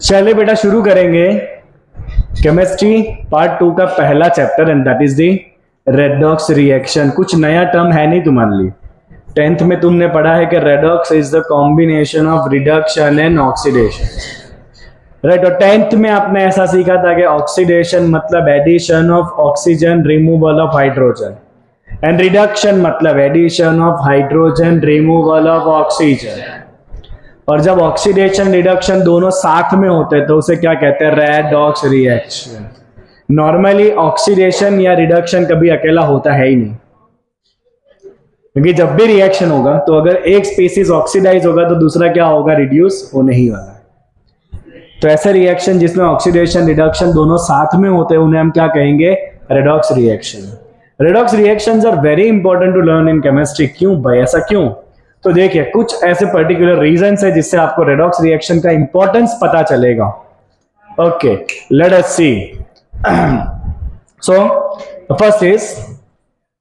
चलिए बेटा शुरू करेंगे केमिस्ट्री पार्ट 2 का पहला chapter and that is the redox reaction. कुछ नया टर्म है नहीं तुम्हारे लिए। 10th में तुमने पढ़ा है कि redox is the combination of reduction and oxidation, right. और 10th में आपने ऐसा सीखा था कि ऑक्सीडेशन मतलब addition of oxygen removal of hydrogen and reduction मतलब addition of hydrogen removal of oxygen. और जब ऑक्सीडेशन रिडक्शन दोनों साथ में होते हैं तो उसे क्या कहते हैं? Redox reaction. नॉर्मली ऑक्सीडेशन या रिडक्शन कभी अकेला होता है ही नहीं, क्योंकि जब भी रिएक्शन होगा तो अगर एक स्पीसीज ऑक्सीडाइज होगा तो दूसरा क्या होगा? रिड्यूस होने ही वाला है। तो ऐसे रिएक्शन जिसमें ऑक्सीडेशन रिडक्शन दोनों साथ में होते हैं उन्हें हम क्या कहेंगे? Redox reaction. Redox reactions are very important to learn in chemistry. क्यों भाई, ऐसा क्यों? तो देखिए कुछ ऐसे पर्टिकुलर रीजंस है जिससे आपको रेडॉक्स रिएक्शन का इंपॉर्टेंस पता चलेगा। Okay, let us see. So first is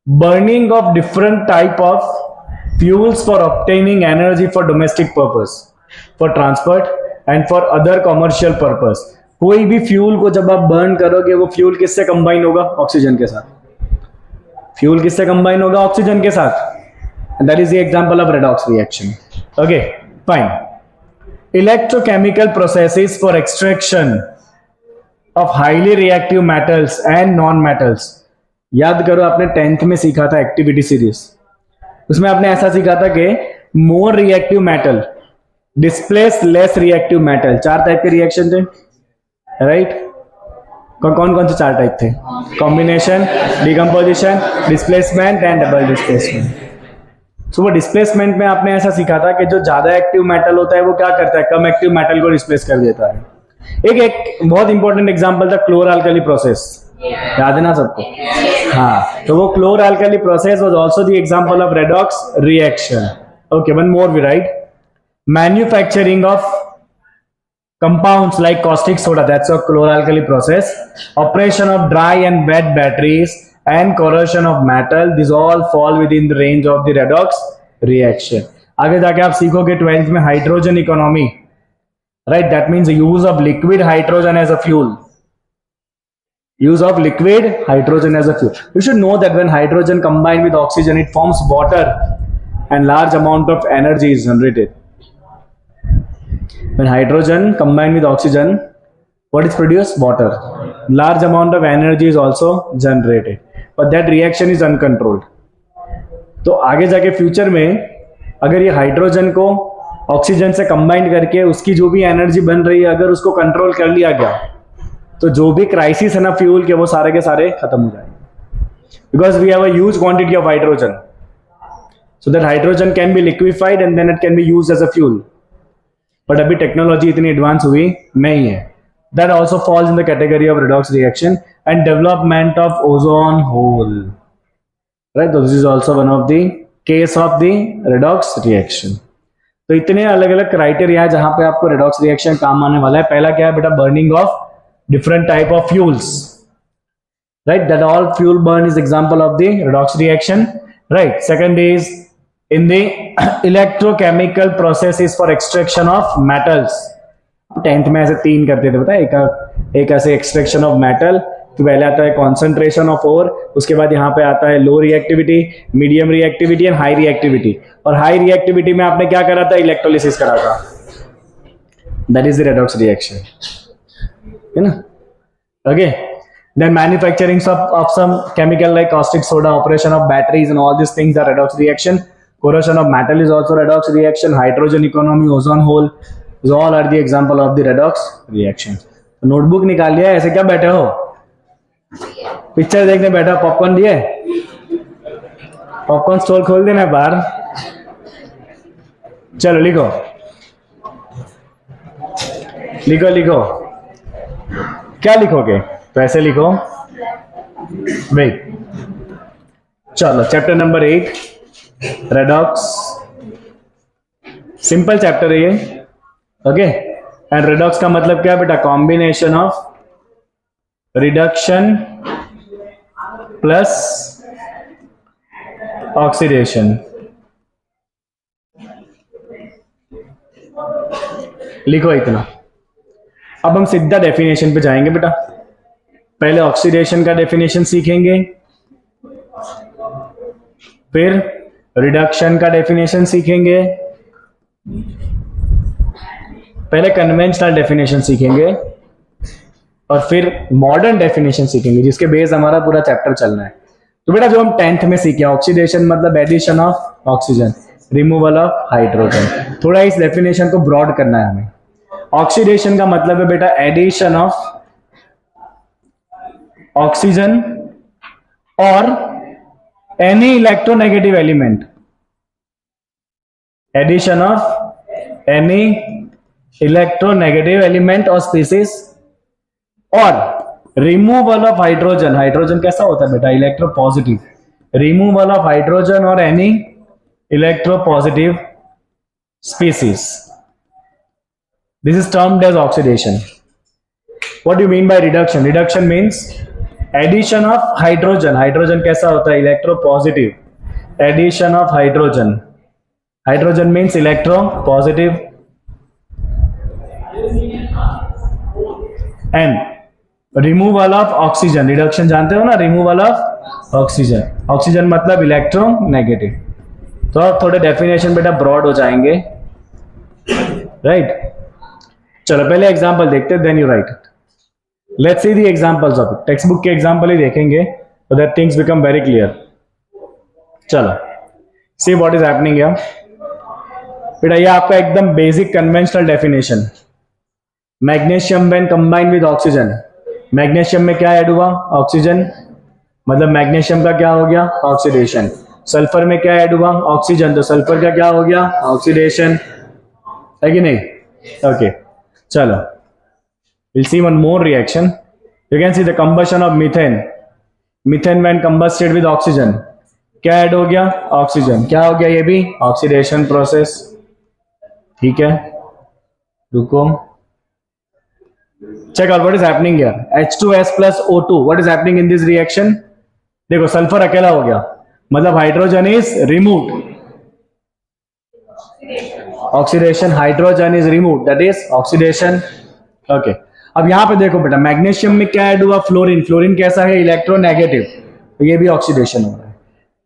burning of different type of fuels for obtaining energy for domestic purpose, for transport and for other commercial purpose. कोई भी fuel को जब आप बर्न करोगे वो फ्यूल किससे कंबाइन होगा? ऑक्सीजन के साथ। फ्यूल किससे कंबाइन होगा? ऑक्सीजन के साथ। And that is the example of redox reaction. Okay, fine. Electrochemical processes for extraction of highly reactive metals and non-metals. याद करो आपने 10th में सीखा था एक्टिविटी सीरीज, उसमें आपने ऐसा सीखा था कि more reactive metal displace less reactive metal. 4 type के रिएक्शन थे, राइट? कौन कौन से 4 टाइप थे? Combination, decomposition, displacement and double displacement. तो वो डिस्प्लेसमेंट में आपने ऐसा सीखा था कि जो ज्यादा एक्टिव मेटल होता है वो क्या करता है? कम एक्टिव मेटल को डिस्प्लेस कर देता है। एक बहुत इंपॉर्टेंट एग्जांपल था क्लोर अल्कली प्रोसेस, याद है ना सबको? हाँ, तो वो chlor alkali process was also the example of redox reaction. Okay, one more we write. Manufacturing of compounds like caustic soda, that's a chloralkali process. Operation of dry and wet batteries and corrosion of metal, these all fall within the range of the redox reaction. आगे जाके आप सीखोगे 12th में hydrogen economy, right? That means the use of liquid hydrogen as a fuel. Use of liquid hydrogen as a fuel. You should know that when hydrogen combined with oxygen, it forms water and large amount of energy is generated. When hydrogen combined with oxygen, what is produced? Water. Large amount of energy is also generated, but that reaction is uncontrolled. तो आगे जाके future में अगर ये hydrogen को oxygen से combine करके उसकी जो भी एनर्जी बन रही है अगर उसको कंट्रोल कर लिया गया तो जो भी क्राइसिस है ना फ्यूल के वो सारे के सारे खत्म हो जाएंगे, because we have a huge quantity of hydrogen, so that hydrogen can be liquefied and then it can be used as a fuel. But अभी टेक्नोलॉजी इतनी एडवांस हुई नहीं है। That also falls in the category of redox reaction and development of ozone hole, right? This is also one of the case of the redox reaction. तो इतने अलग अलग criteria है जहां पे आपको रेडॉक्स रिएक्शन काम आने वाला है। पहला क्या है बेटा? Burning of different type of fuels, right? That all fuel burn is example of the redox reaction, right? Second is in the electrochemical processes for extraction of metals. 10th में ऐसे 3 करते थे पता है? एक ऐसे एक्सट्रैक्शन ऑफ मेटल, तो पहले आता है कॉन्सेंट्रेशन ऑफ ओर, उसके बाद यहाँ पे आता है लो reactivity, medium reactivity and high reactivity. और हाई रिएक्टिविटी में आपने क्या करा था? इलेक्ट्रोलिसिस करा था। That is the redox reaction, है ना? Okay, then manufacturing of some chemical like caustic soda, operation of batteries and all these things are redox reaction. Corrosion of metal is also redox reaction. Hydrogen economy, ozone hole, these all are the example of the redox reaction. Notebook निकाल लिया, ऐसे क्या बैठे हो? Picture देखने बैठा? Popcorn दिए? Popcorn store खोल देना बाहर। चलो लिखो लिखो लिखो। क्या लिखोगे? तो ऐसे लिखो, वेट। चलो chapter number 8 redox, simple chapter है ये। ओके, एंड रेडॉक्स का मतलब क्या है बेटा? Combination of reduction plus oxidation. लिखो इतना। अब हम सीधा डेफिनेशन पे जाएंगे बेटा। पहले ऑक्सीडेशन का डेफिनेशन सीखेंगे, फिर रिडक्शन का डेफिनेशन सीखेंगे, पहले कन्वेंशनल डेफिनेशन सीखेंगे और फिर मॉडर्न डेफिनेशन सीखेंगे, जिसके बेस हमारा पूरा चैप्टर चलना है। तो बेटा जो हम 10th में सीखे, ऑक्सीडेशन मतलब addition of oxygen, removal of hydrogen. थोड़ा इस डेफिनेशन को ब्रॉड करना है हमें। ऑक्सीडेशन का मतलब है बेटा एडिशन ऑफ ऑक्सीजन और any electronegative element, addition of any electronegative element और स्पीसीज, और रिमूवल ऑफ हाइड्रोजन। हाइड्रोजन कैसा होता है बेटा? इलेक्ट्रोपॉजिटिव। रिमूवल ऑफ हाइड्रोजन और any electropositive species, this is termed as oxidation. What do you mean by reduction? Reduction means addition of hydrogen. Hydrogen कैसा होता है? Electropositive. Addition of hydrogen. Hydrogen means electropositive. And removal of oxygen. Reduction जानते हो ना? Removal of oxygen. Oxygen मतलब electronegative. तो अब थोड़े definition बेटा broad हो जाएंगे, right? चलो पहले एग्जांपल देखते हैं, then you write it. Let's see the examples of it. Textbook के एग्जांपल ही देखेंगे so that things become very clear. चलो see what is happening here. बेटा ये आपका एकदम basic conventional definition. Magnesium when combine with oxygen, magnesium में क्या ऐड हुआ? ऑक्सीजन, मतलब मैग्नीशियम का क्या हो गया? ऑक्सीडेशन। सल्फर में क्या ऐड हुआ? ऑक्सीजन, तो सल्फर का क्या हो गया? ऑक्सीडेशन, है कि नहीं? ओके चलो, we'll see one more reaction. You can see the combustion of methane. Methane when combusted with oxygen, क्या ऐड हो गया? ऑक्सीजन। क्या हो गया? ये भी ऑक्सीडेशन प्रोसेस। ठीक है, रुको, check out what is happening here. H2S plus O2, what is happening in this reaction? देखो सल्फर अकेला हो गया, मतलब hydrogen is removed, oxidation, hydrogen is removed, that is oxidation. Okay, अब यहां पे देखो बेटा, मैग्नीशियम में क्या ऐड हुआ? फ्लोरीन। फ्लोरीन कैसा है? इलेक्ट्रोनेगेटिव, तो ये भी ऑक्सीडेशन हो रहा है।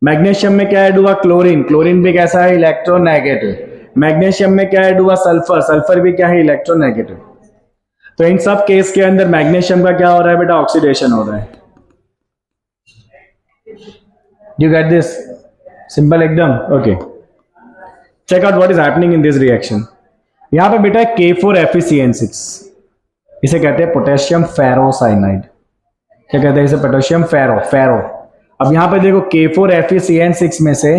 मैग्नीशियम में क्या ऐड हुआ? क्लोरीन। क्लोरीन भी कैसा है? इलेक्ट्रोनेगेटिव। मैग्नीशियम में क्या ऐड हुआ? सल्फर। सल्फर भी क्या है? इलेक्ट्रोनेगेटिव। तो इन सब केस के अंदर मैग्नीशियम का क्या हो रहा है बेटा? ऑक्सीडेशन हो रहा है। You get this? सिंपल एकदम। Okay, check out what is happening in this reaction. यहां पे बेटा K4FeCN6, इसे कहते हैं पोटेशियम फेरोसाइनाइड। क्या कहते हैं इसे? पोटेशियम फेरो। अब यहां पे देखो K4FeCN6 में से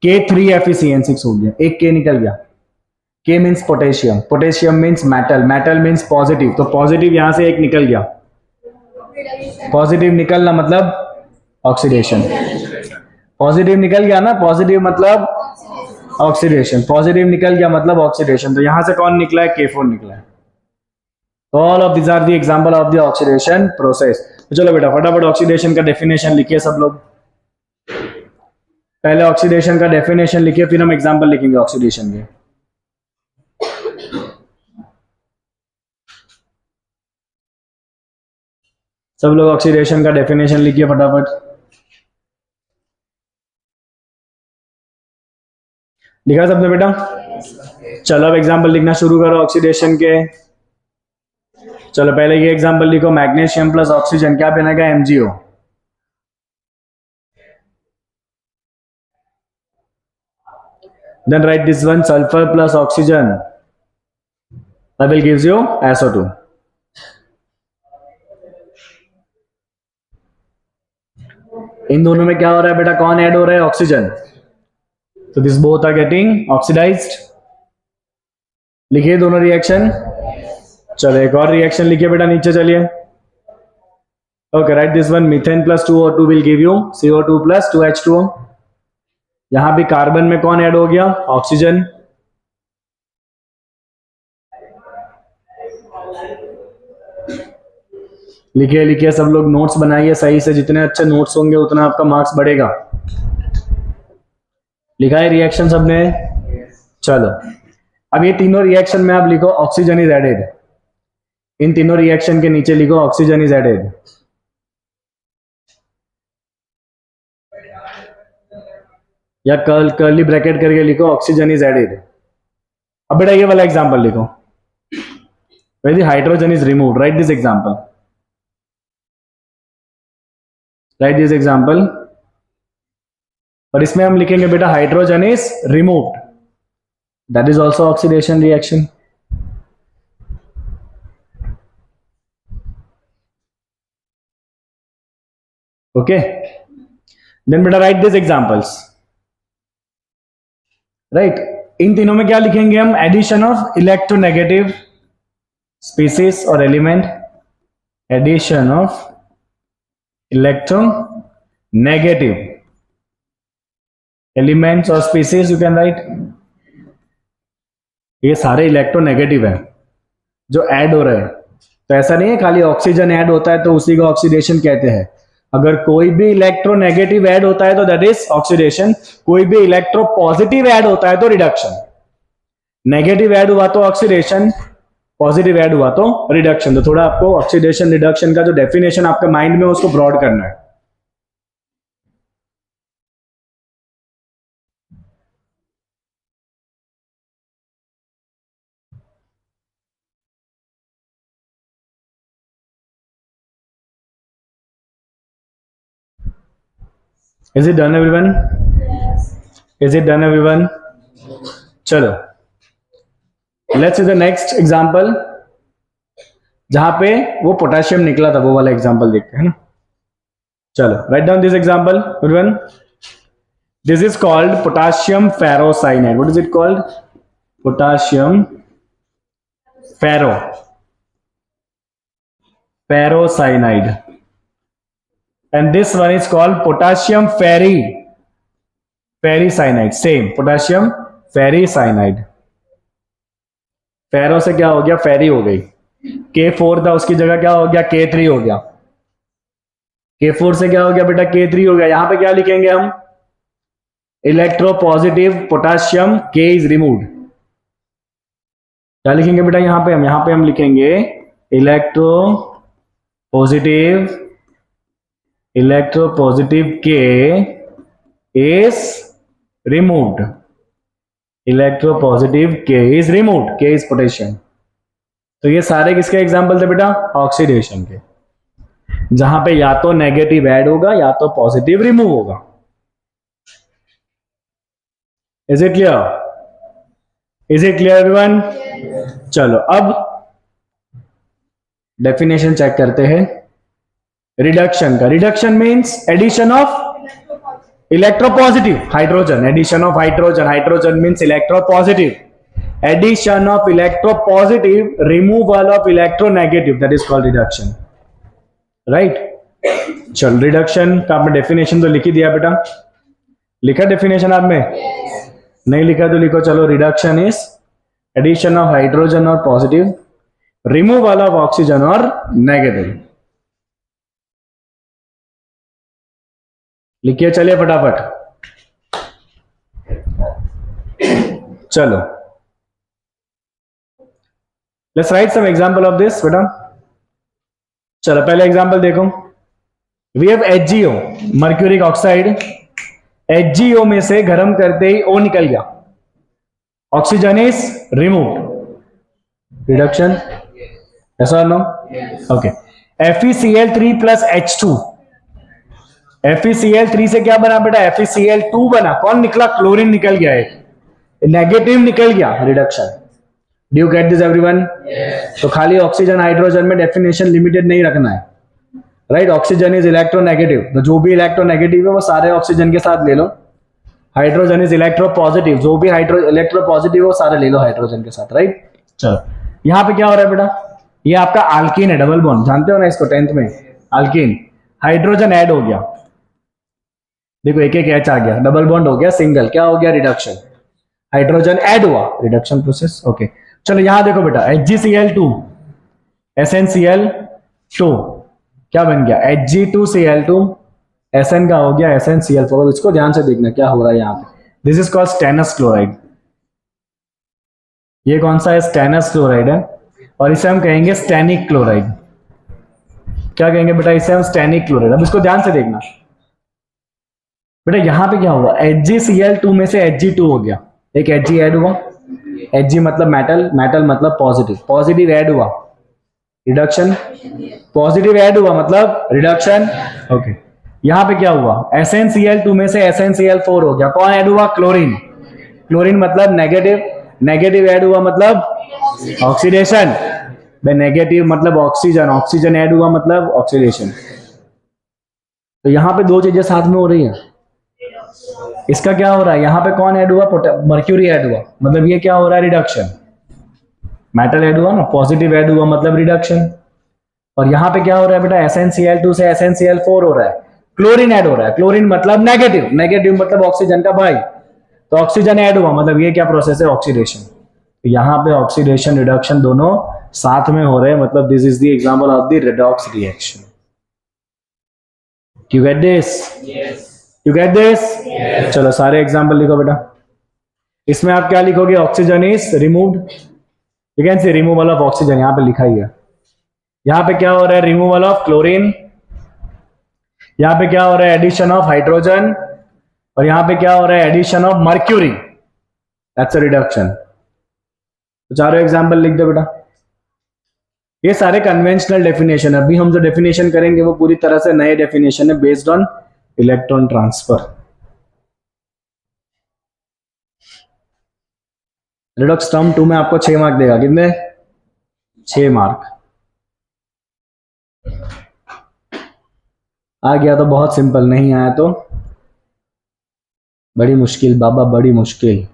K3FeCN6 हो गया, एक K निकल गया। K means potassium, potassium means metal, metal means positive, तो पॉजिटिव यहां से एक निकल गया। पॉजिटिव निकलना मतलब ऑक्सीडेशन, पॉजिटिव निकल गया ना, पॉजिटिव मतलब ऑक्सीडेशन, पॉजिटिव निकल गया मतलब ऑक्सीडेशन। तो यहां से कौन निकला है? K4 निकला है। All of this are the example of the oxidation process. तो चलो बेटा फटाफट ऑक्सीडेशन का डेफिनेशन लिखिए सब लोग। पहले ऑक्सीडेशन का डेफिनेशन लिखिए, फिर हम एग्जांपल लिखेंगे ऑक्सीडेशन के। सब लोग ऑक्सीडेशन का डेफिनेशन लिखिए फटाफट। लिखा सबने बेटा? चलो अब एग्जांपल लिखना शुरू करो ऑक्सीडेशन के। चलो पहले ये एग्जांपल लिखो, मैग्नीशियम प्लस ऑक्सीजन क्या बनेगा? MgO। Then write this one, sulphur plus oxygen, that will gives you SO2। इन दोनों में क्या हो रहा है बेटा? कौन ऐड हो रहा है? ऑक्सीजन। तो this both are getting oxidised. लिखिए दोनों रिएक्शन। चलो एक और रिएक्शन लिखिए बेटा, नीचे चलिए। Okay, right this one, methane plus 2O2 will give you CO2 plus 2H2O। यहां भी कार्बन में कौन ऐड हो गया? ऑक्सीजन। लिखिए लिखिए सब लोग, नोट्स बनाइए सही से, जितने अच्छे नोट्स होंगे उतना आपका मार्क्स बढ़ेगा। लिखा है रिएक्शन सबने? चलो अब ये तीनों रिएक्शन में आप लिखो ऑक्सीजन इज एडेड। इन तीनों रिएक्शन के नीचे लिखो ऑक्सीजन इज एडेड, या कर्ली ब्रैकेट करके लिखो ऑक्सीजन इज एडेड। अब बेटा ये वाला एग्जांपल लिखो, where the hydrogen is removed, write this example, write this example. और इसमें हम लिखेंगे बेटा hydrogen is removed, that is also oxidation reaction. Okay, then बेटा राइट दिस एग्जांपल्स, राइट। इन तीनों में क्या लिखेंगे हम, एडिशन ऑफ इलेक्ट्रोनेगेटिव स्पीसीज और element, addition of electronegative elements और स्पीसीज, यू कैन राइट। ये सारे इलेक्ट्रोनेगेटिव है जो ऐड हो रहे हैं, तो ऐसा नहीं है खाली ऑक्सीजन ऐड होता है तो उसी को ऑक्सीडेशन कहते हैं। अगर कोई भी इलेक्ट्रोनेगेटिव ऐड होता है तो दैट इज ऑक्सीडेशन, कोई भी इलेक्ट्रो पॉजिटिव ऐड होता है तो रिडक्शन। नेगेटिव ऐड हुआ तो ऑक्सीडेशन, पॉजिटिव ऐड हुआ तो रिडक्शन। तो थोड़ा आपको ऑक्सीडेशन रिडक्शन का जो डेफिनेशन आपके माइंड में उसको ब्रॉड करना है। Is it done everyone? Is it done everyone? चलो let's see the next example, जहां पे वो पोटेशियम निकला था, वो वाला एग्जांपल देखते हैं ना। चलो write down this example everyone. This is called potassium ferrocyanide. What is it called? Potassium ferrocyanide. And this one is called potassium ferricyanide, same potassium ferricyanide। फेरो से क्या हो गया, फेरी हो गई, K4 था उसकी जगह क्या हो गया, K3 हो गया। K4 से क्या हो गया बेटा, K3 हो गया। यहां पे क्या लिखेंगे हम, electropositive potassium K is removed. क्या लिखेंगे बेटा यहां पे हम लिखेंगे electropositive K is removed, electropositive K is removed, K is potassium. तो ये सारे किसके एग्जांपल थे बेटा, ऑक्सीडेशन के, जहां पे या तो नेगेटिव ऐड होगा या तो पॉजिटिव रिमूव होगा। Is it clear? Is it clear everyone? चलो अब डेफिनेशन चेक करते हैं रिडक्शन का। Reduction means addition of electropositive hydrogen, addition of hydrogen, hydrogen means electropositive, addition of electropositive, removal of electronegative, that is called reduction, right. चलो reduction का आपने definition तो लिख ही दिया बेटा, लिखा डेफिनेशन आप में? नहीं लिखा तो लिखो। चलो reduction is addition of hydrogen और पॉजिटिव, रिमूवल ऑफ ऑक्सीजन और नेगेटिव। लिखिए चलिए फटाफट। चलो let's write some example of this बेटा। चलो पहले एग्जांपल देखो। We have HgO, mercuric oxide. HgO में से गर्म करते ही O निकल गया, ऑक्सीजन इज रिमूव्ड, रिडक्शन, ऐसा no? Okay. FeCl3 plus H2, FeCl3 से क्या बना बेटा, FeCl2 बना। कौन निकला, क्लोरीन निकल गया, एक नेगेटिव निकल गया, reduction. Do you get this everyone? तो खाली ऑक्सीजन हाइड्रोजन में डेफिनेशन लिमिटेड नहीं रखना है, राइट। ऑक्सीजन इज इलेक्ट्रोनेगेटिव, तो जो भी इलेक्ट्रोनेगेटिव है वो सारे ऑक्सीजन के साथ ले लो। हाइड्रोजन इज इलेक्ट्रोपॉजिटिव, जो भी इलेक्ट्रोपॉजिटिव है वो सारे ले लो हाइड्रोजन के साथ, राइट। चलो यहां पे क्या हो रहा है बेटा, ये आपका अल्कीन है, डबल बॉन्ड, जानते हो ना इसको 10th में, अल्कीन। हाइड्रोजन ऐड हो गया, देखो एक एक H आ गया, डबल बॉन्ड हो गया सिंगल, क्या हो गया, रिडक्शन। हाइड्रोजन ऐड हुआ, रिडक्शन प्रोसेस, ओके। चलो यहां देखो बेटा, HgCl2 SnCl2 क्या बन गया, Hg2Cl2 Sn का हो गया SnCl4। इसको ध्यान से देखना क्या हो रहा है यहां पे। This is called stannous chloride. ये कौन सा है, स्टेनस क्लोराइड है। और इसे हम कहेंगे स्टैनिक क्लोराइड। क्या कहेंगे बेटा? इसे हम स्टैनिक क्लोराइड। अब इसको ध्यान से देखना बेटा, यहां पे क्या हुआ, HgCl2 में से Hg2 हो गया, एक Hg ऐड हुआ। Hg मतलब मेटल, मेटल मतलब पॉजिटिव, पॉजिटिव ऐड हुआ, रिडक्शन, पॉजिटिव ऐड हुआ मतलब रिडक्शन। ओके, यहां पे क्या हुआ, SnCl2 में से SnCl4 हो गया, कौन ऐड हुआ? क्लोरीन। क्लोरीन मतलब नेगेटिव, नेगेटिव ऐड हुआ मतलब ऑक्सीडेशन, नेगेटिव मतलब ऑक्सीजन, ऑक्सीजन ऐड हुआ मतलब ऑक्सीडेशन। तो यहां पे दो चीजें साथ में हो रही है। इसका क्या हो रहा है, यहां पे कौन ऐड हुआ? मर्क्यूरी ऐड हुआ, मतलब ये क्या हो रहा है? रिडक्शन। मेटल ऐड हुआ ना, पॉजिटिव ऐड हुआ मतलब रिडक्शन। और यहां पे क्या हो रहा है बेटा? SnCl2 से SnCl4 हो रहा है, क्लोरीन ऐड हो रहा है। क्लोरीन मतलब नेगेटिव, नेगेटिव मतलब ऑक्सीजन का भाई, तो ऑक्सीजन ऐड हुआ मतलब ये क्या प्रोसेस है? ऑक्सीडेशन। तो यहां पे ऑक्सीडेशन रिडक्शन दोनों साथ में हो रहे हैं, मतलब this is the example of the redox reaction. You get this? You get this? चलो सारे एग्जांपल लिखो बेटा। इसमें आप क्या लिखोगे? Oxygen is removed, you can C removal of oxygen, यहां पे लिखा ही है। यहां पे क्या हो रहा है? Removal of chlorine. यहां पे क्या हो रहा है? Addition of hydrogen. और यहां पे क्या हो रहा है? Addition of mercury, that's a reduction. तो चारों एग्जांपल लिख दो बेटा। ये सारे कन्वेंशनल डेफिनेशन, अभी हम जो डेफिनेशन करेंगे वो पूरी तरह से नए डेफिनेशन है based on electron transfer. Redux term 2 में आपको 6 मार्क देगा, कितने? 6 मार्क। आ गया तो बहुत सिंपल, नहीं आया तो बड़ी मुश्किल बाबा, बड़ी मुश्किल।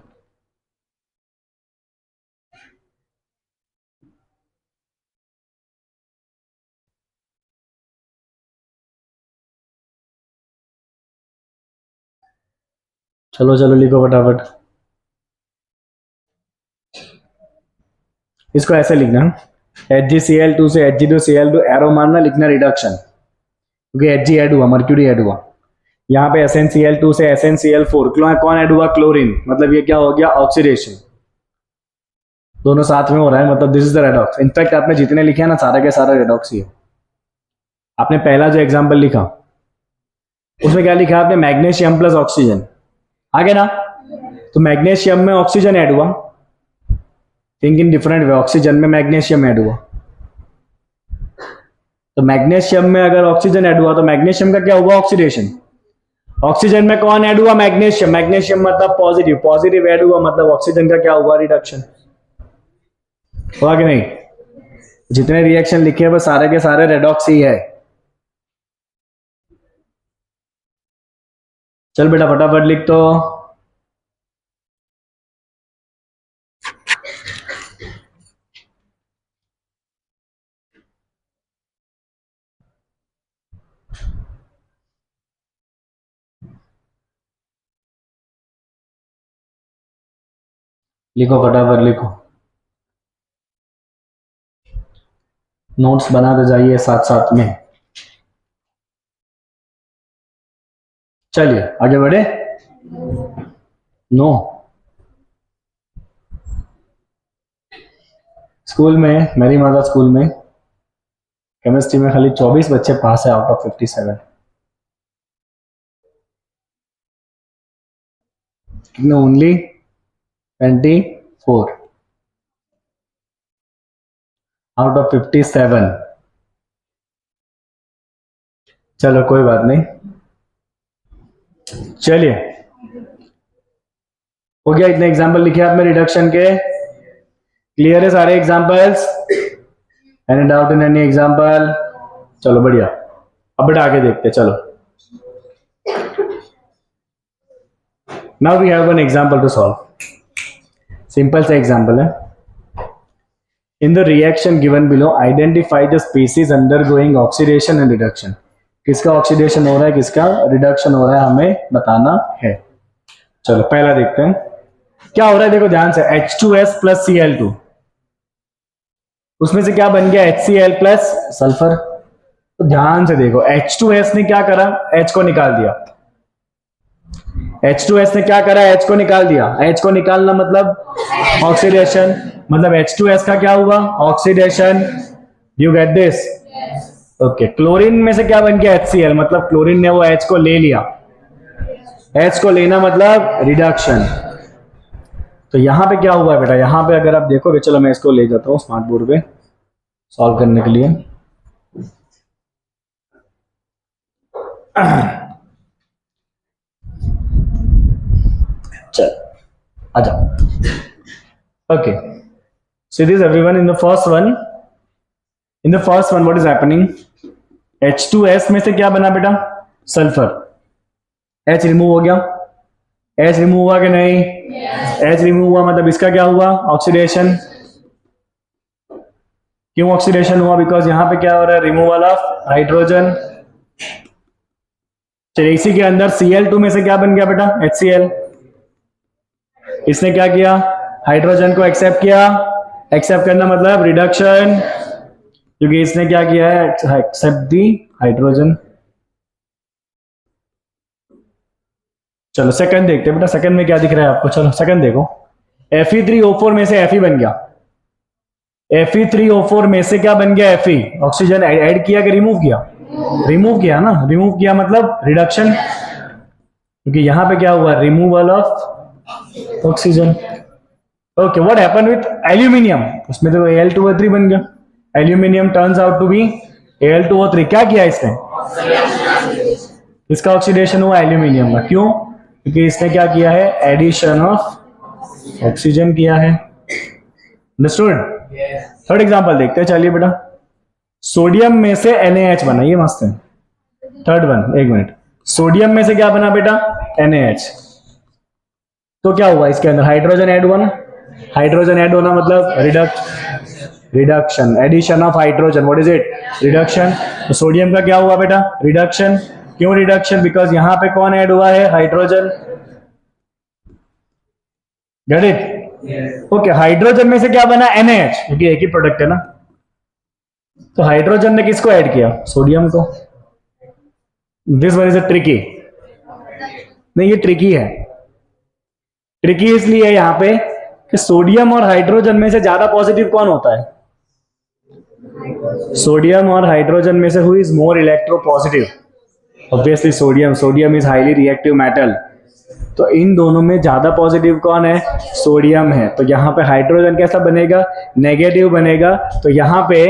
चलो चलो लिखो फटाफट। इसको ऐसे लिखना, HgCl2 से Hg2Cl2 एरो मारना, लिखना रिडक्शन, क्योंकि Hg ऐड हुआ, मर्क्यूरी ऐड हुआ। यहाँ पे SnCl2 से SnCl4, कौन ऐड हुआ? क्लोरीन, मतलब ये क्या हो गया? ऑक्सीडेशन। दोनों साथ में हो रहा है, मतलब this is the redox. In fact आपने जितने लिखे हैं ना, सारा के सारा रेडॉक्स ही है। आपने पहला जो एग्जाम्पल लिखा उसमें क्या लिखा आपने? मैग्नीशियम प्लस ऑक्सीजन, आगे ना? तो मैग्नीशियम में ऑक्सीजन ऐड हुआ, think in different way, oxygen में मैग्नीशियम ऐड हुआ। तो मैग्नीशियम में अगर ऑक्सीजन ऐड हुआ तो मैग्नीशियम का क्या हुआ? ऑक्सीडेशन। ऑक्सीजन में कौन ऐड हुआ? मैग्नीशियम, मैग्नीशियम मतलब पॉजिटिव, पॉजिटिव ऐड हुआ मतलब ऑक्सीजन का क्या हुआ? रिडक्शन। हुआ कि नहीं? जितने रिएक्शन लिखे हैं वो सारे के सारे रेडॉक्स ही है। चल बेटा फटाफट लिख तो। लिखो फटाफट लिखो, नोट्स बनाते जाइए साथ साथ में। चलिए आगे बढ़े। नो, स्कूल में, मेरी माता स्कूल में केमिस्ट्री में खाली 24 बच्चे पास है आउट ऑफ 57। कितने? Only 24 out of 57। चलो कोई बात नहीं, चलिए हो गया। इतने एग्जाम्पल लिखे आपने रिडक्शन के, क्लियर है सारे examples? Any doubt in any example? चलो बढ़िया, अब बेटा आगे देखते चलो। Now we have one example to solve, simple सा एग्जाम्पल है। In the reaction given below identify the species undergoing oxidation and reduction. किसका ऑक्सीडेशन हो रहा है, किसका रिडक्शन हो रहा है, हमें बताना है। चलो पहला देखते हैं क्या हो रहा है। देखो ध्यान से, H2S प्लस Cl2, उसमें से क्या बन गया? HCl plus sulphur. तो ध्यान से देखो, H2S ने क्या करा? H को निकाल दिया, H2S ने क्या करा, H को निकाल दिया। H को निकालना मतलब ऑक्सीडेशन, मतलब H2S का क्या हुआ, oxidation. You get this? Okay. Chlorine में से क्या बन गया, HCl, मतलब क्लोरीन ने वो H को ले लिया। H को लेना मतलब रिडक्शन। तो यहां पे क्या हुआ बेटा, यहां पे अगर आप देखोगे, चलो मैं इसको ले जाता हूं स्मार्ट बोर्ड पे सॉल्व करने के लिए। चल आजा। Okay, so this everyone in the first one what is happening, H2S में से क्या बना बेटा, सल्फर। H रिमूव हो गया, H रिमूव हुआ कि नहीं? H रिमूव हुआ मतलब इसका क्या हुआ, ऑक्सीडेशन। क्यों ऑक्सीडेशन हुआ? बिकॉज यहां पे क्या हो रहा है, रिमूवल ऑफ हाइड्रोजन। चलिए इसी के अंदर Cl2 में से क्या बन गया बेटा, HCl। इसने क्या किया, हाइड्रोजन को एक्सेप्ट किया। एक्सेप्ट करना मतलब रिडक्शन, क्योंकि इसने क्या किया है, एक्सेप्ट दी हाइड्रोजन। चलो सेकंड देखते हैं बेटा, सेकंड में क्या दिख रहा है आपको। चलो सेकंड देखो, Fe3O4 में से Fe बन गया। Fe3O4 में से क्या बन गया, Fe। ऑक्सीजन ऐड किया कि रिमूव किया? रिमूव किया ना, रिमूव किया मतलब रिडक्शन, क्योंकि यहां पे क्या हुआ, removal of oxygen. Okay, what happened with aluminium, उसमें तो Al2O3 बन गया। Aluminium turns out to be Al2O3। क्या किया इसने, इसका ऑक्सीडेशन हुआ एल्यूमिनियम का। क्यों? क्योंकि इसने क्या किया है, एडिशन ऑफ ऑक्सीजन किया है। अंडरस्टूड? थर्ड एग्जांपल देखते हैं, चलिए बेटा। सोडियम में से NaH बना, ये मस्त है। थर्ड वन, एक मिनट। सोडियम में से क्या बना बेटा, NaH। तो क्या हुआ, इसके अंदर हाइड्रोजन ऐड हुआ ना। हाइड्रोजन ऐड होना मतलब reduction, addition of hydrogen. What is it, reduction. तो सोडियम का क्या हुआ बेटा, रिडक्शन। क्यों रिडक्शन? बिकॉज यहां पे कौन ऐड हुआ है, hydrogen. Get it? Okay, hydrogen में से क्या बना, NaH, क्योंकि एक ही प्रोडक्ट है ना। तो हाइड्रोजन ने किसको ऐड किया, सोडियम को। This one is a tricky. नहीं, ये ट्रिकी है। ट्रिकी इसलिए है यहां पे कि सोडियम और हाइड्रोजन में से ज्यादा पॉजिटिव कौन होता है, सोडियम और हाइड्रोजन में से who is more electro positive, obviously sodium. Sodium is highly reactive metal, तो इन दोनों में ज्यादा पॉजिटिव कौन है, सोडियम है। तो यहां पे हाइड्रोजन कैसा बनेगा, नेगेटिव बनेगा। तो यहां पे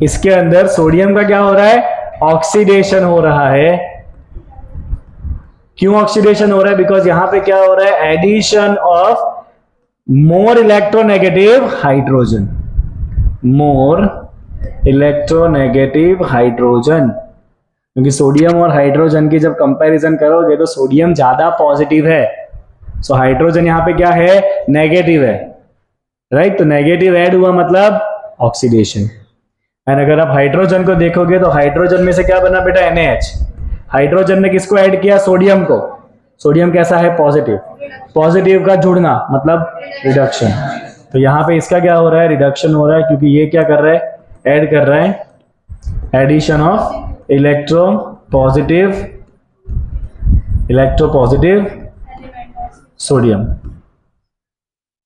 इसके अंदर सोडियम का क्या हो रहा है, ऑक्सीडेशन हो रहा है। क्यों ऑक्सीडेशन हो रहा है, बिकॉज यहां पे क्या हो रहा है, addition of more electronegative hydrogen, more electronegative hydrogen. क्योंकि सोडियम और हाइड्रोजन की जब कंपैरिजन करोगे तो सोडियम ज्यादा पॉजिटिव है, सो हाइड्रोजन यहां पे क्या है, नेगेटिव है, राइट। तो नेगेटिव ऐड हुआ मतलब ऑक्सीडेशन। एंड अगर आप हाइड्रोजन को देखोगे तो हाइड्रोजन में से क्या बना बेटा, NaH। हाइड्रोजन ने किसको ऐड किया, सोडियम को। सोडियम कैसा है, पॉजिटिव। पॉजिटिव का जुड़ना मतलब रिडक्शन। तो यहां पे इसका क्या हो रहा है, रिडक्शन हो रहा है, क्योंकि ये क्या कर रहा है, ऐड कर रहा है, addition of electropositive sodium.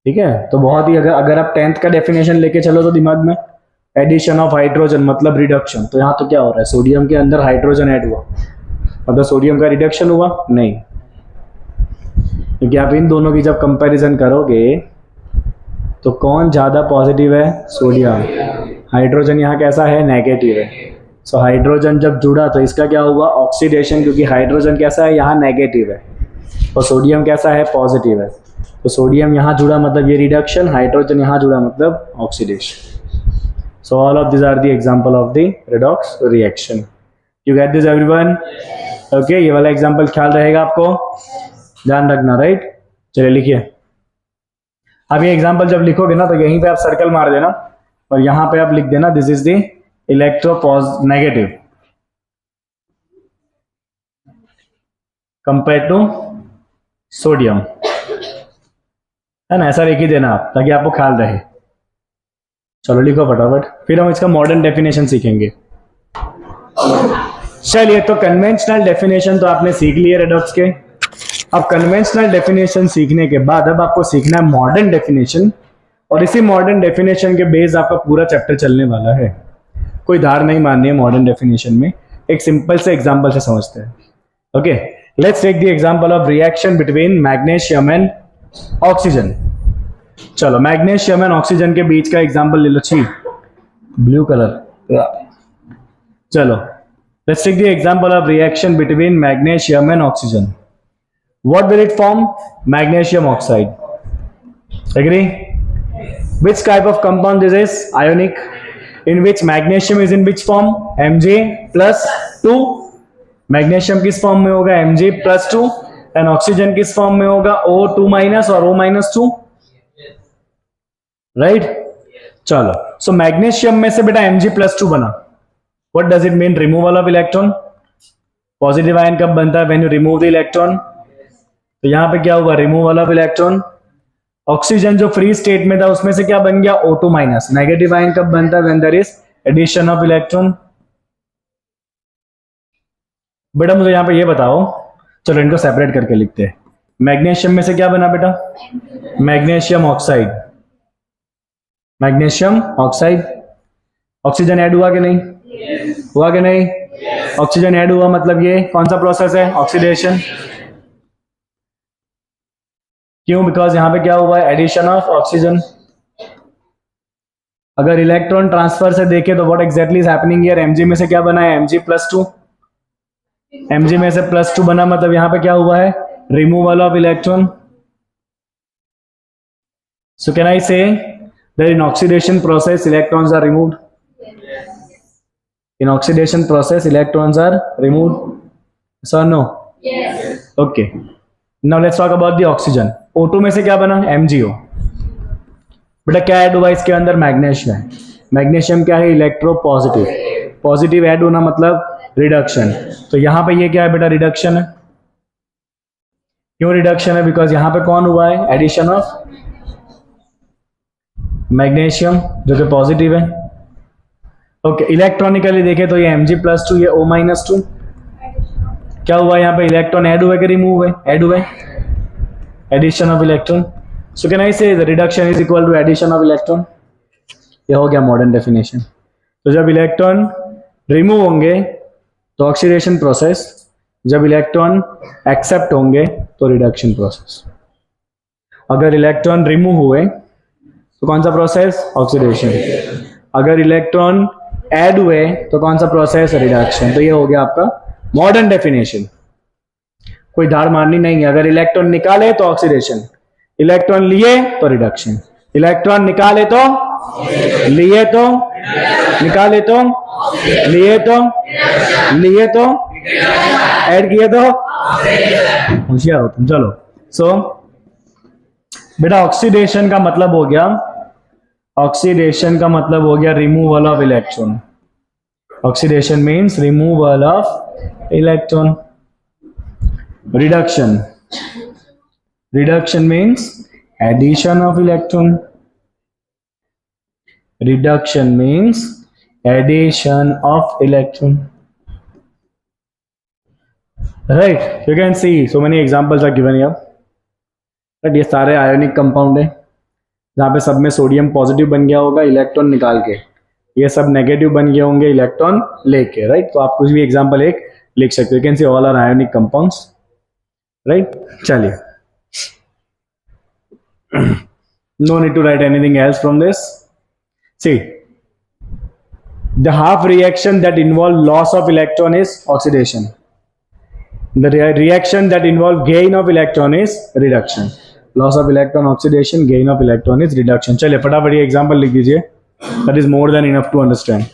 ठीक है, तो बहुत ही अगर आप 10th का डेफिनेशन लेके चलो तो दिमाग में, एडिशन ऑफ हाइड्रोजन मतलब रिडक्शन। तो यहां तो क्या हो रहा है, सोडियम के अंदर हाइड्रोजन ऐड हुआ, मतलब सोडियम का रिडक्शन हुआ नहीं, क्योंकि आप इन दोनों की जब कंपैरिजन करोगे तो कौन ज्यादा पॉजिटिव है, सोडियम। हाइड्रोजन यहाँ कैसा है, नेगेटिव है। सो हाइड्रोजन जब जुड़ा तो इसका क्या हुआ, ऑक्सीडेशन, क्योंकि हाइड्रोजन कैसा है, यहाँ नेगेटिव है और सोडियम कैसा है, पॉजिटिव है। तो सोडियम यहाँ जुड़ा मतलब ये रिडक्शन, हाइड्रोजन यहाँ जुड़ा मतलब oxidation. So all of these are the example of the redox reaction. You get this everyone? Okay, ये वाला एग्जाम्पल ख्याल रहेगा आपको, ध्यान रखना, राइट। चलिए लिखिए। अब ये एग्जाम्पल जब लिखोगे ना तो यहीं पे आप सर्कल मार देना और यहां पे आप लिख देना this is the negative compare to sodium, है ना। ऐसा लिख ही देना आप ताकि आपको ख्याल रहे। चलो लिखो फटाफट, फिर हम इसका मॉडर्न डेफिनेशन सीखेंगे। चलिए, तो कन्वेंशनल डेफिनेशन तो आपने सीख लिए रेडॉक्स के, अब कन्वेंशनल डेफिनेशन सीखने के बाद अब आपको सीखना है मॉडर्न डेफिनेशन, और इसी मॉडर्न डेफिनेशन के बेस आपका पूरा चैप्टर चलने वाला है। कोई धार नहीं माननी है मॉडर्न डेफिनेशन में, एक सिंपल से एग्जांपल से समझते हैं। Okay, let's take the example of reaction between magnesium and oxygen. चलो मैग्नीशियम एंड ऑक्सीजन के बीच का एग्जांपल ले लो। छी, ब्लू कलर। चलो let's take the example of reaction between magnesium and oxygen. What will it form? Magnesium oxide. Agree? Which type of compound this is? Ionic. In which magnesium is in which form? Mg+2. Magnesium किस form में होगा? Mg+2. And oxygen किस form में होगा? O2- और O-2. Right? चलो, सो magnesium में से बेटा Mg+2 बना। What does it mean? Removal of electron. Positive ion कब बनता है? When you remove the electron. तो यहां पे क्या हुआ? Removal of electron. ऑक्सीजन जो फ्री स्टेट में था उसमें से क्या बन गया? O2-। नेगेटिव आयन कब बनता है? When there is addition of electron. बेटा मुझे यहां पे ये बताओ, चलो इनको सेपरेट करके लिखते हैं। मैग्नीशियम में से क्या बना बेटा? Magnesium oxide. Magnesium oxide. Oxygen add हुआ कि नहीं? हुआ कि नहीं? ऑक्सीजन ऐड हुआ मतलब ये कौन सा प्रोसेस है? ऑक्सीडेशन। क्यों? बिकॉज यहां पे क्या हुआ है? Addition of oxygen. अगर इलेक्ट्रॉन ट्रांसफर से देखें तो what exactly is happening here? Mg में से क्या बना है? Mg+2। Mg में से +2 बना मतलब यहां पे क्या हुआ है? Removal of electron. So can I say that in oxidation process electrons are removed? In oxidation process electrons are removed, yes or no? Yes. Okay, now let's talk about the oxygen. O2 में से क्या बना? MgO। बेटा क्या add हुआ इसके अंदर? Magnesium. Magnesium क्या है? Electro positive. पॉजिटिव ऐड होना मतलब रिडक्शन। तो यहां पे ये क्या है बेटा? रिडक्शन है। क्यों रिडक्शन है? बिकॉज यहां पे कौन हुआ है? एडिशन ऑफ मैग्नीशियम जो कि पॉजिटिव है। ओके, इलेक्ट्रॉनिकली देखें तो ये Mg+2, ये O-2। क्या हुआ यहाँ पे? इलेक्ट्रॉन ऐड हुए कि रिमूव है? ऐड हुए। Addition of electron. So can I say the reduction is equal to addition of electron. ये हो गया मॉडर्न डेफिनेशन। तो जब इलेक्ट्रॉन रिमूव होंगे तो ऑक्सीडेशन प्रोसेस, जब इलेक्ट्रॉन एक्सेप्ट होंगे तो रिडक्शन प्रोसेस। अगर इलेक्ट्रॉन रिमूव हुए तो कौन सा प्रोसेस? ऑक्सीडेशन। अगर इलेक्ट्रॉन ऐड हुए तो कौन सा प्रोसेस? रिडक्शन। तो ये हो गया आपका मॉडर्न डेफिनेशन। कोई धार मारनी नहीं है। अगर इलेक्ट्रॉन निकाले तो ऑक्सीडेशन, इलेक्ट्रॉन लिए तो रिडक्शन। इलेक्ट्रॉन निकाले तो लिए तो निकाले तो लिए तो लिए तो ऐड किए तो होशियार हो तुम। चलो, सो बेटा ऑक्सीडेशन का मतलब हो गया, ऑक्सीडेशन का मतलब हो गया removal of electron. Oxidation means removal of electron. Reduction, reduction means addition of electron. Reduction means addition of electron. Right, you can see so many examples are given here. But ये सारे ionic compound है जहां पे सब में sodium positive बन गया होगा इलेक्ट्रॉन निकाल के, ये सब नेगेटिव बन गए होंगे इलेक्ट्रॉन लेके। राइट, तो आप कुछ भी एग्जांपल एक लिख सकते हो। Can see all are ionic compounds. Right, चलिए, no need to write anything else from this. See the half reaction that involve loss of electron is oxidation. The reaction that involve gain of electron is reduction. Loss of electron oxidation, gain of electron is reduction. चलिए फटाफट ये example लिख दीजिए, that is more than enough to understand.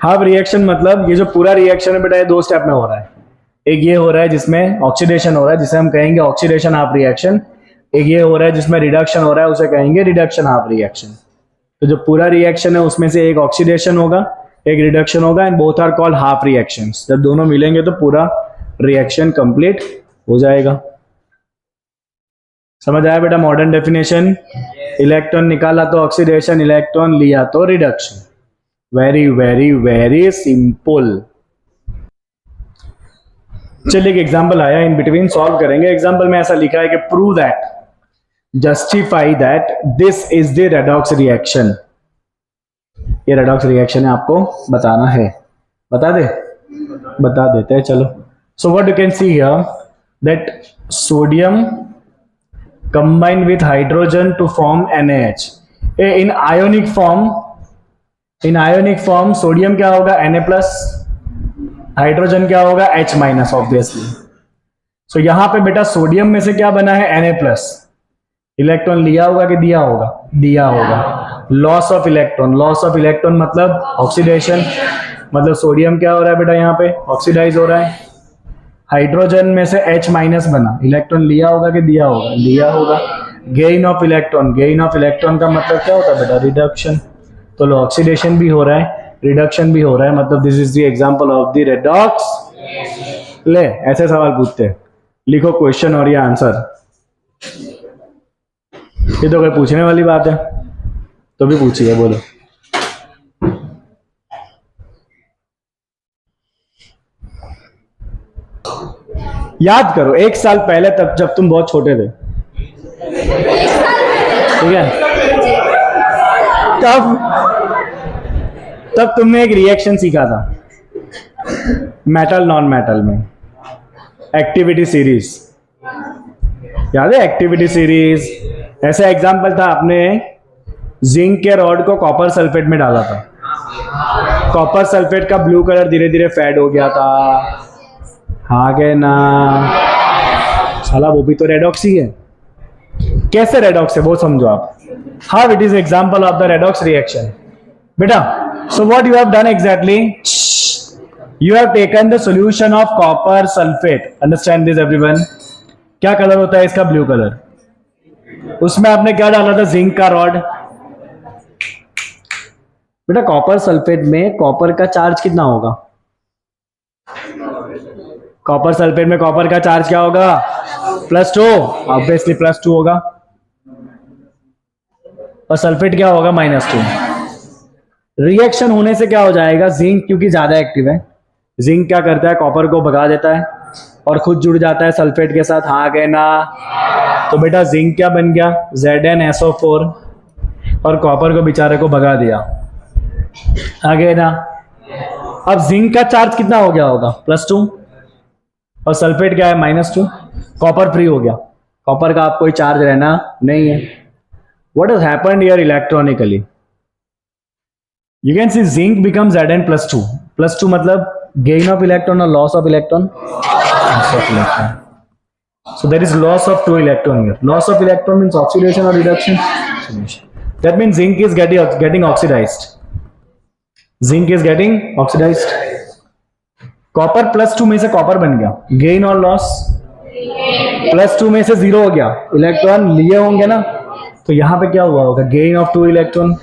Half reaction मतलब ये जो पूरा reaction है बेटा ये दो स्टेप में हो रहा है। एक ये हो रहा है जिसमें ऑक्सीडेशन हो रहा है, जिसे हम कहेंगे ऑक्सीडेशन हाफ रिएक्शन। एक ये हो रहा है जिसमें रिडक्शन हो रहा है, उसे कहेंगे रिडक्शन हाफ रिएक्शन। तो जो पूरा रिएक्शन है उसमें से एक ऑक्सीडेशन होगा, एक रिडक्शन होगा, and both are called half reactions. जब दोनों मिलेंगे तो पूरा रिएक्शन कंप्लीट हो जाएगा। समझ आया बेटा मॉडर्न डेफिनेशन? इलेक्ट्रॉन निकाला तो ऑक्सीडेशन, इलेक्ट्रॉन लिया तो reduction. Very very very simple. चलिए एक एग्जांपल आया, इन बिटवीन सॉल्व करेंगे। एग्जांपल में ऐसा लिखा है कि prove that, justify that this is the redox reaction. ये रेडॉक्स रिएक्शन है, आपको बताना है। बता देते हैं चलो। सो what you can see here that sodium combine with hydrogen to form NaH। in ionic form sodium क्या होगा Na प्लस, हाइड्रोजन क्या होगा H माइनस ऑब्वियसली। सो यहां पे बेटा सोडियम में से क्या बना है Na प्लस, इलेक्ट्रॉन लिया होगा कि दिया होगा, दिया होगा। लॉस ऑफ इलेक्ट्रॉन मतलब ऑक्सीडेशन, मतलब सोडियम क्या हो रहा है बेटा यहाँ पे ऑक्सीडाइज हो रहा है। हाइड्रोजन में से H माइनस बना, इलेक्ट्रॉन लिया होगा कि दिया होगा, लिया होगा। गेन ऑफ इलेक्ट्रॉन का मतलब क्या होता है बेटा रिडक्शन। तो लो ऑक्सीडेशन भी हो रहा है, रिडक्शन भी हो रहा है, मतलब this is the example of the redox. ले ऐसे सवाल पूछते हैं, लिखो क्वेश्चन और ये आंसर। ये तो कोई पूछने वाली बात है, तो भी पूछिए, बोलो। याद करो 1 साल पहले तब जब तुम बहुत छोटे थे, ठीक है, तब तुमने एक रिएक्शन सीखा था मेटल नॉन मेटल में, एक्टिविटी सीरीज। याद है एक्टिविटी सीरीज? ऐसा एग्जांपल था, आपने जिंक के रॉड को कॉपर सल्फेट में डाला था, कॉपर सल्फेट का ब्लू कलर धीरे धीरे फेड हो गया था, हाँ के ना साला, वो भी तो रेडॉक्स ही है। कैसे रेडॉक्स है वो समझो आप, how it is example of the redox reaction बेटा। So what you have done exactly, you have taken the solution of copper sulphate, understand this everyone. क्या कलर होता है इसका, ब्लू कलर। उसमें आपने क्या डाला था, जिंक का रॉड। बेटा कॉपर सल्फेट में कॉपर का चार्ज कितना होगा, कॉपर सल्फेट में कॉपर का चार्ज क्या होगा, +2, ऑब्वियसली +2 होगा, और सल्फेट क्या होगा -2। रिएक्शन होने से क्या हो जाएगा, जिंक क्योंकि ज्यादा एक्टिव है, जिंक क्या करता है, कॉपर को भगा देता है और खुद जुड़ जाता है सल्फेट के साथ, हाँ गए ना। तो बेटा जिंक क्या बन गया, ZnSO4, और कॉपर को बेचारे को भगा दिया, आगे ना। अब जिंक का चार्ज कितना हो गया होगा, +2, और सल्फेट क्या है -2, कॉपर फ्री हो गया, कॉपर का आप कोई चार्ज रहना नहीं है। What has happened here electronically, you can C zinc become Zn +2, +2 मतलब गेन ऑफ इलेक्ट्रॉन और loss of electron, so there is loss of 2 electron here. Loss of electron means oxidation or reduction, that means zinc is getting oxidized, zinc is getting oxidized। Copper +2 में से copper बन गया, gain और loss, +2 में से 0 हो गया, electron लिए होंगे ना, तो यहां पे क्या हुआ होगा, gain of 2 electron,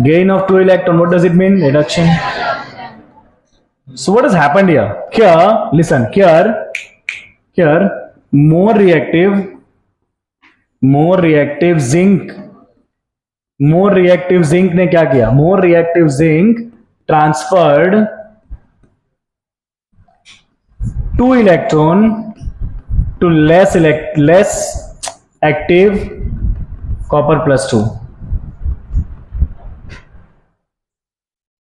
gain of 2 electron, what does it mean, reduction. So what has happened here, here listen, here more reactive zinc ने क्या किया, more reactive zinc transferred 2 electron to less active copper +2।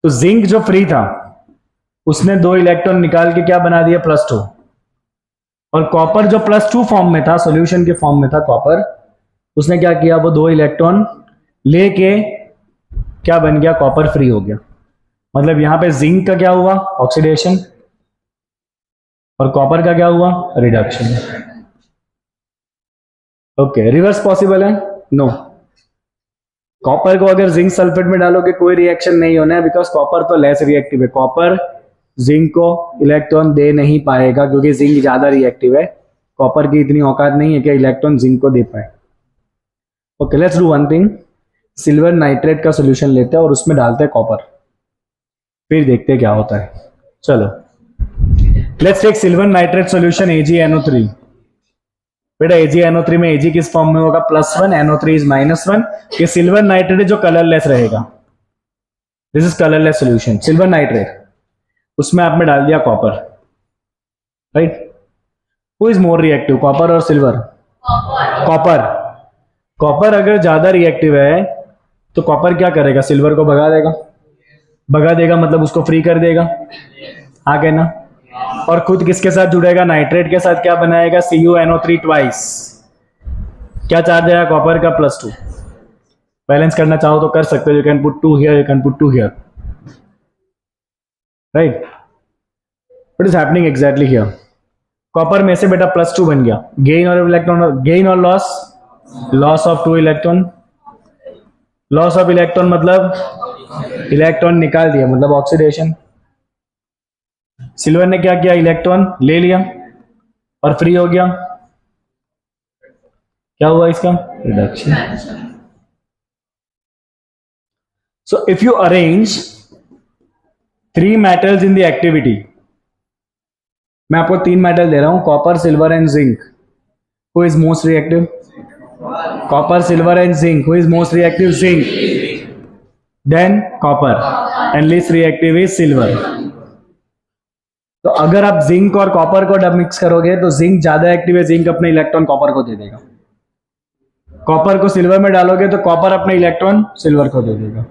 तो zinc जो free था उसने 2 electron निकाल के क्या बना दिया, +2, और कॉपर जो +2 फॉर्म में था, सॉल्यूशन के फॉर्म में था कॉपर, उसने क्या किया, वो 2 इलेक्ट्रॉन लेके क्या बन गया, कॉपर फ्री हो गया। मतलब यहां पे जिंक का क्या हुआ, ऑक्सीडेशन, और कॉपर का क्या हुआ, रिडक्शन। ओके, रिवर्स पॉसिबल है, नो। कॉपर को अगर जिंक सल्फेट में डालोगे कोई रिएक्शन नहीं होना है, बिकॉज कॉपर तो लेस रिएक्टिव है, कॉपर जिंक को इलेक्ट्रॉन दे नहीं पाएगा क्योंकि जिंक ज्यादा रिएक्टिव है, कॉपर की इतनी औकात नहीं है कि इलेक्ट्रॉन जिंक को दे पाए। Okay, let's do one thing, silver nitrate का सॉल्यूशन लेते हैं और उसमें डालते हैं कॉपर, फिर देखते हैं क्या होता है। चलो let's take silver nitrate solution AgNO3। बेटा AgNO3 में Ag किस फॉर्म में होगा, +1, NO3 इज -1। ये सिल्वर नाइट्रेट जो कलरलेस रहेगा, this is colourless solution silver nitrate, उसमें आपने डाल दिया copper, right? Who is more reactive, copper और सिल्वर? कॉपर। कॉपर अगर ज्यादा रिएक्टिव है तो कॉपर क्या करेगा, सिल्वर को भगा देगा। भगा देगा मतलब उसको फ्री कर देगा, हाँ कहना। और खुद किसके साथ जुड़ेगा, नाइट्रेट के साथ। क्या बनाएगा, CuNO3 ट्वाइस। क्या चार्ज है कॉपर का, +2। बैलेंस करना चाहो तो कर सकते हो, you can put 2 here, you can put 2 here, right? What is happening exactly here? Copper में से बेटा +2 बन गया, गेन और इलेक्ट्रॉन, गेन और loss, loss of 2 electron. Loss of electron मतलब इलेक्ट्रॉन निकाल दिया, मतलब ऑक्सीडेशन। सिल्वर ने क्या किया, इलेक्ट्रॉन ले लिया और फ्री हो गया। क्या हुआ इसका, reduction. So if you arrange 3 metals in the activity, मैं आपको 3 मेटल दे रहा हूं, copper, silver and zinc. Who is most reactive, copper, silver and zinc. Who is most reactive, zinc, than copper, and least reactive is silver. तो अगर आप zinc और copper को dub mix करोगे तो जिंक ज्यादा एक्टिव है, जिंक अपने इलेक्ट्रॉन कॉपर को दे देगा। कॉपर को सिल्वर में डालोगे तो कॉपर अपने इलेक्ट्रॉन सिल्वर को दे देगा।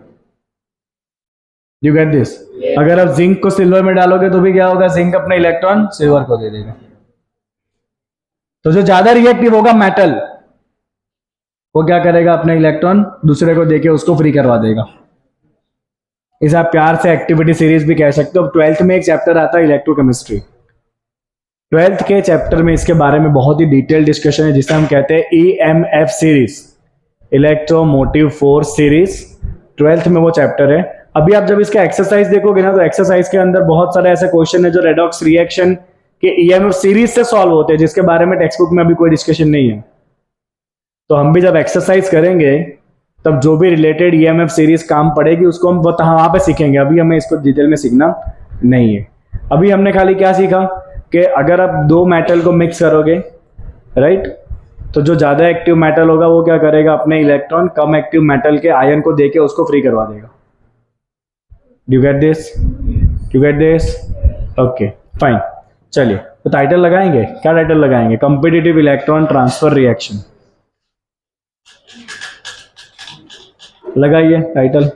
You get this? अगर आप जिंक को सिल्वर में डालोगे तो भी क्या होगा, जिंक अपने इलेक्ट्रॉन सिल्वर को दे देगा। तो जो ज्यादा रिएक्टिव होगा मेटल, वो क्या करेगा, अपने इलेक्ट्रॉन दूसरे को देके उसको फ्री करवा देगा। इसे आप प्यार से एक्टिविटी सीरीज भी कह सकते हो। 12th में एक चैप्टर आता है इलेक्ट्रोकेमिस्ट्री। 12th के चैप्टर में इसके बारे में बहुत ही डिटेल डिस्कशन है, जिसे हम कहते हैं EMF series, electromotive force series. 12th में वो चैप्टर है। अभी आप जब इसका एक्सरसाइज देखोगे ना, तो एक्सरसाइज के अंदर बहुत सारे ऐसे क्वेश्चन है जो रेडॉक्स रिएक्शन के EMF सीरीज से सॉल्व होते हैं, जिसके बारे में टेक्स्ट बुक में अभी कोई डिस्कशन नहीं है। तो हम भी जब एक्सरसाइज करेंगे तब जो भी रिलेटेड EMF सीरीज काम पड़ेगी उसको हम वहां पे सीखेंगे। अभी हमें इसको डिटेल में सीखना नहीं है। अभी हमने खाली क्या सीखा कि अगर आप 2 मेटल को मिक्स करोगे, राइट, तो जो ज्यादा एक्टिव मेटल होगा वो क्या करेगा, अपने इलेक्ट्रॉन कम एक्टिव मेटल के आयन को देके उसको फ्री करवा देगा। Do get this? Do get this? Okay fine. चलिए तो टाइटल लगाएंगे, क्या टाइटल लगाएंगे, कॉम्पिटिटिव इलेक्ट्रॉन ट्रांसफर रिएक्शन। लगाइए title,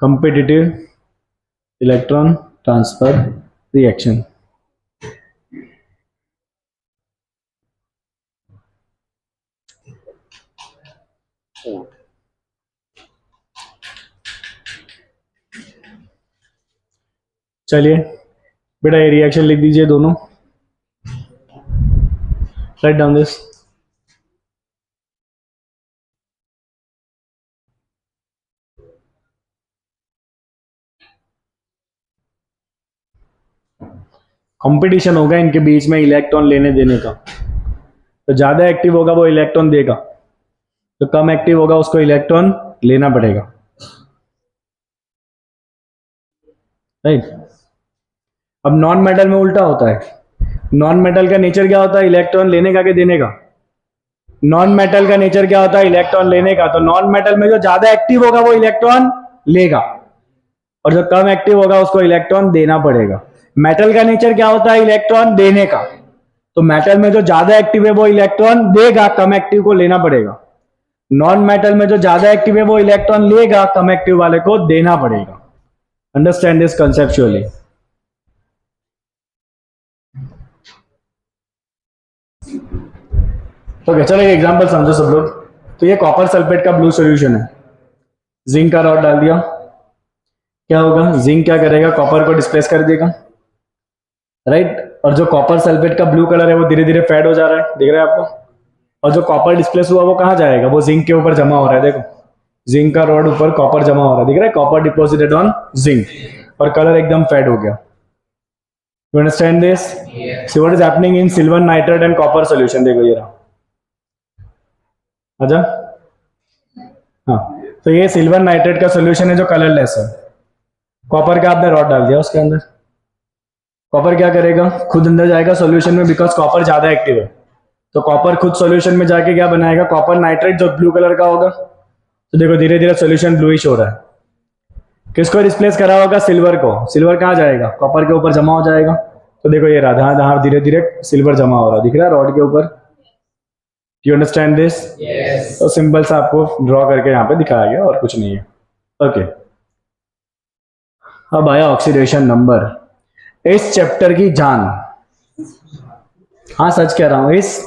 competitive electron transfer reaction. चलिए बेटा ये रिएक्शन लिख दीजिए दोनों, राइट डाउन दिस। कंपटीशन होगा इनके बीच में इलेक्ट्रॉन लेने देने का। तो ज्यादा एक्टिव होगा वो इलेक्ट्रॉन देगा, तो कम एक्टिव होगा उसको इलेक्ट्रॉन लेना पड़ेगा, राइट? अब नॉन मेटल में उल्टा होता है। नॉन मेटल का नेचर क्या होता है, इलेक्ट्रॉन लेने का कि देने का? नॉन मेटल का नेचर क्या होता है, इलेक्ट्रॉन लेने का। तो नॉन मेटल में जो ज्यादा एक्टिव होगा वो इलेक्ट्रॉन लेगा, और जो कम एक्टिव होगा उसको इलेक्ट्रॉन देना पड़ेगा। मेटल का नेचर क्या होता है, इलेक्ट्रॉन देने का। तो मेटल में जो ज्यादा एक्टिव है वो इलेक्ट्रॉन देगा, कम एक्टिव को लेना पड़ेगा। नॉन मेटल में जो ज्यादा एक्टिव है वो इलेक्ट्रॉन लेगा, कम एक्टिव वाले को देना पड़ेगा। Understand this conceptually. ओके चलो एक एग्जांपल समझो सब लोग। तो ये कॉपर सल्फेट का ब्लू सॉल्यूशन है, जिंक का रॉड डाल दिया, क्या होगा, जिंक क्या करेगा, कॉपर को डिस्प्लेस कर देगा, राइट? और जो कॉपर सल्फेट का ब्लू कलर है वो धीरे धीरे फेड हो जा रहा है, दिख रहा है आपको? और जो कॉपर डिस्प्लेस हुआ वो कहाँ जाएगा, वो जिंक के ऊपर जमा हो रहा है। देखो जिंक का रॉड ऊपर कॉपर जमा हो रहा है, दिख रहा है, कॉपर डिपोजिटेड ऑन जिंक, और कलर एकदम फेड हो गया। You understand this? C what is happening in silver nitrate and copper solution. देखो ये रहा, अच्छा हाँ, तो ये सिल्वर नाइट्रेट का सॉल्यूशन है जो कलरलेस है। कॉपर का आपने रॉड डाल दिया उसके अंदर, कॉपर क्या करेगा, खुद अंदर जाएगा सॉल्यूशन में, बिकॉज कॉपर ज्यादा एक्टिव है। तो कॉपर खुद सॉल्यूशन में जाके क्या बनाएगा, कॉपर नाइट्रेट जो ब्लू कलर का होगा। तो देखो धीरे धीरे सॉल्यूशन ब्लूइश हो रहा है, किसको रिप्लेस करा होगा? सिल्वर को। सिल्वर कहाँ जाएगा? कॉपर के ऊपर जमा हो जाएगा। तो देखो ये रहा, जहां धीरे धीरे सिल्वर जमा हो रहा, दिख रहा है रॉड के ऊपर। You understand this? तो सिंपल सा आपको ड्रॉ करके यहाँ पे दिखाया गया, और कुछ नहीं है। ओके, अब आया ऑक्सीडेशन नंबर। इस चैप्टर की जान, हाँ सच कह रहा हूं, इस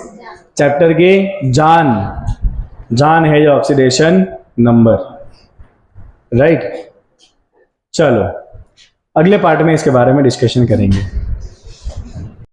चैप्टर की जान है ये ऑक्सीडेशन नंबर, राइट। चलो अगले पार्ट में इसके बारे में डिस्कशन करेंगे।